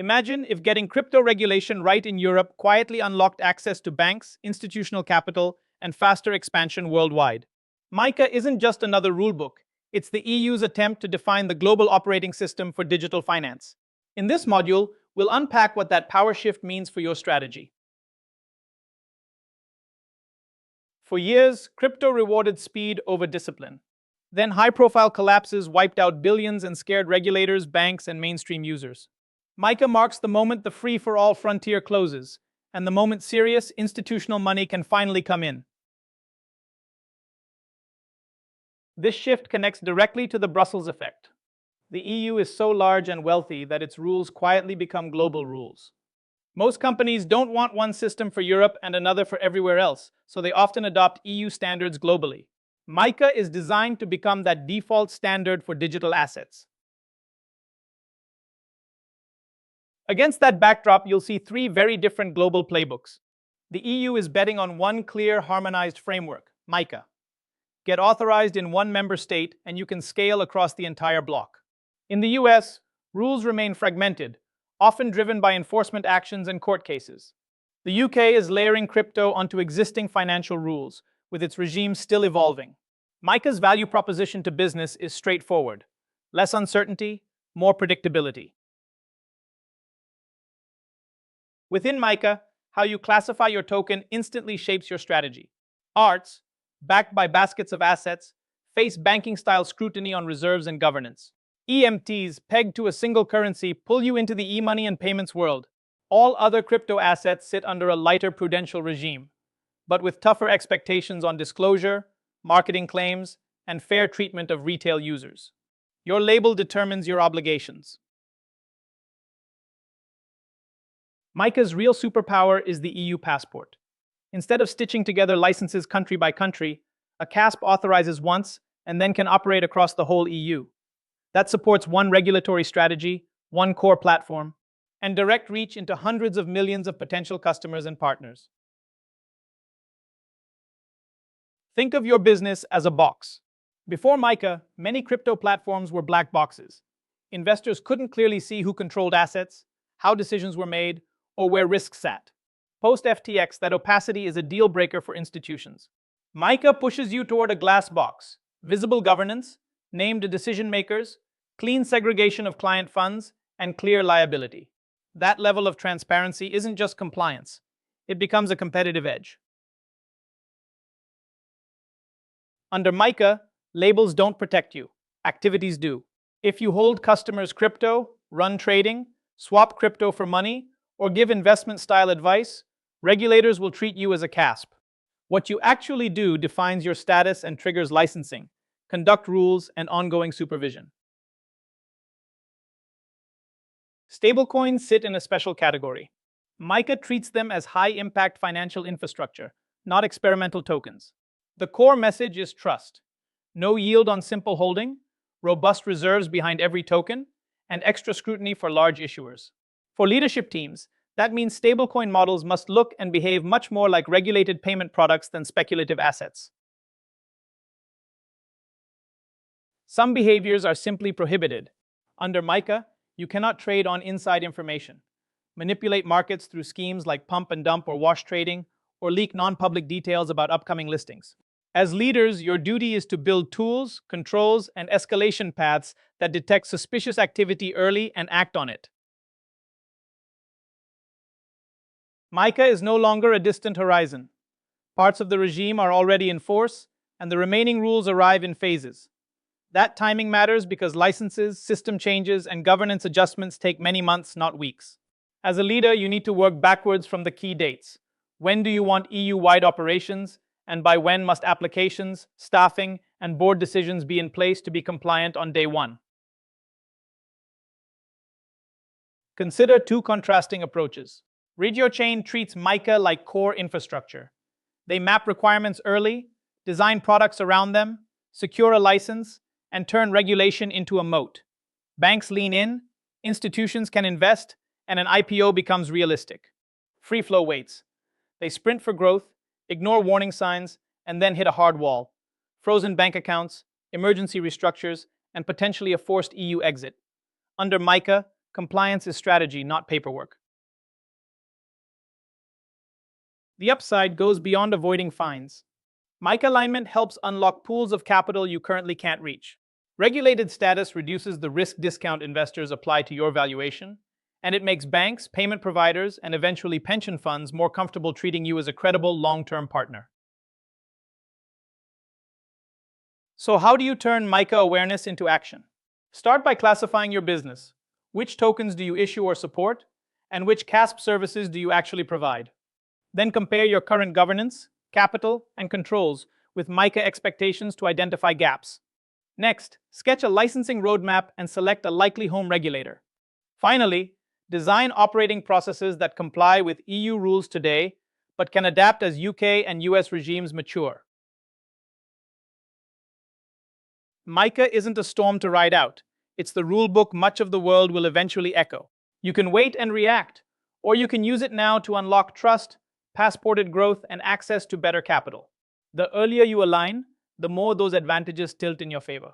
Imagine if getting crypto regulation right in Europe quietly unlocked access to banks, institutional capital, and faster expansion worldwide. MiCA isn't just another rulebook, it's the EU's attempt to define the global operating system for digital finance. In this module, we'll unpack what that power shift means for your strategy. For years, crypto rewarded speed over discipline. Then high-profile collapses wiped out billions and scared regulators, banks, and mainstream users. MiCA marks the moment the free-for-all frontier closes, and the moment serious institutional money can finally come in. This shift connects directly to the Brussels effect. The EU is so large and wealthy that its rules quietly become global rules. Most companies don't want one system for Europe and another for everywhere else, so they often adopt EU standards globally. MiCA is designed to become that default standard for digital assets. Against that backdrop, you'll see three very different global playbooks. The EU is betting on one clear, harmonized framework, MiCA. Get authorized in one member state, and you can scale across the entire bloc. In the US, rules remain fragmented, often driven by enforcement actions and court cases. The UK is layering crypto onto existing financial rules, with its regime still evolving. MiCA's value proposition to business is straightforward: less uncertainty, more predictability. Within MiCA, how you classify your token instantly shapes your strategy. Arts, backed by baskets of assets, face banking-style scrutiny on reserves and governance. EMTs, pegged to a single currency, pull you into the e-money and payments world. All other crypto assets sit under a lighter prudential regime, but with tougher expectations on disclosure, marketing claims, and fair treatment of retail users. Your label determines your obligations. MiCA's real superpower is the EU passport. Instead of stitching together licenses country by country, a CASP authorizes once and then can operate across the whole EU. That supports one regulatory strategy, one core platform, and direct reach into hundreds of millions of potential customers and partners. Think of your business as a box. Before MiCA, many crypto platforms were black boxes. Investors couldn't clearly see who controlled assets, how decisions were made, or where risks sat. Post-FTX, that opacity is a deal breaker for institutions. MiCA pushes you toward a glass box: visible governance, named decision makers, clean segregation of client funds, and clear liability. That level of transparency isn't just compliance, it becomes a competitive edge. Under MiCA, labels don't protect you, activities do. If you hold customers' crypto, run trading, swap crypto for money, or give investment-style advice, regulators will treat you as a CASP. What you actually do defines your status and triggers licensing, conduct rules, and ongoing supervision. Stablecoins sit in a special category. MiCA treats them as high-impact financial infrastructure, not experimental tokens. The core message is trust. No yield on simple holding, robust reserves behind every token, and extra scrutiny for large issuers. For leadership teams, that means stablecoin models must look and behave much more like regulated payment products than speculative assets. Some behaviors are simply prohibited. Under MiCA, you cannot trade on inside information, manipulate markets through schemes like pump and dump or wash trading, or leak non-public details about upcoming listings. As leaders, your duty is to build tools, controls, and escalation paths that detect suspicious activity early and act on it. MiCA is no longer a distant horizon. Parts of the regime are already in force, and the remaining rules arrive in phases. That timing matters because licenses, system changes, and governance adjustments take many months, not weeks. As a leader, you need to work backwards from the key dates. When do you want EU-wide operations, and by when must applications, staffing, and board decisions be in place to be compliant on day one? Consider two contrasting approaches. RegioChain treats MiCA like core infrastructure. They map requirements early, design products around them, secure a license, and turn regulation into a moat. Banks lean in, institutions can invest, and an IPO becomes realistic. Free flow waits. They sprint for growth, ignore warning signs, and then hit a hard wall. Frozen bank accounts, emergency restructures, and potentially a forced EU exit. Under MiCA, Compliance is strategy, not paperwork. The upside goes beyond avoiding fines. MiCA alignment helps unlock pools of capital you currently can't reach. Regulated status reduces the risk discount investors apply to your valuation, and it makes banks, payment providers, and eventually pension funds more comfortable treating you as a credible long-term partner. So how do you turn MiCA awareness into action? Start by classifying your business. Which tokens do you issue or support? And which CASP services do you actually provide? Then compare your current governance, capital, and controls with MiCA expectations to identify gaps. Next, sketch a licensing roadmap and select a likely home regulator. Finally, design operating processes that comply with EU rules today, but can adapt as UK and US regimes mature. MiCA isn't a storm to ride out. It's the rulebook much of the world will eventually echo. You can wait and react, or you can use it now to unlock trust, passported growth, and access to better capital. The earlier you align, the more those advantages tilt in your favor.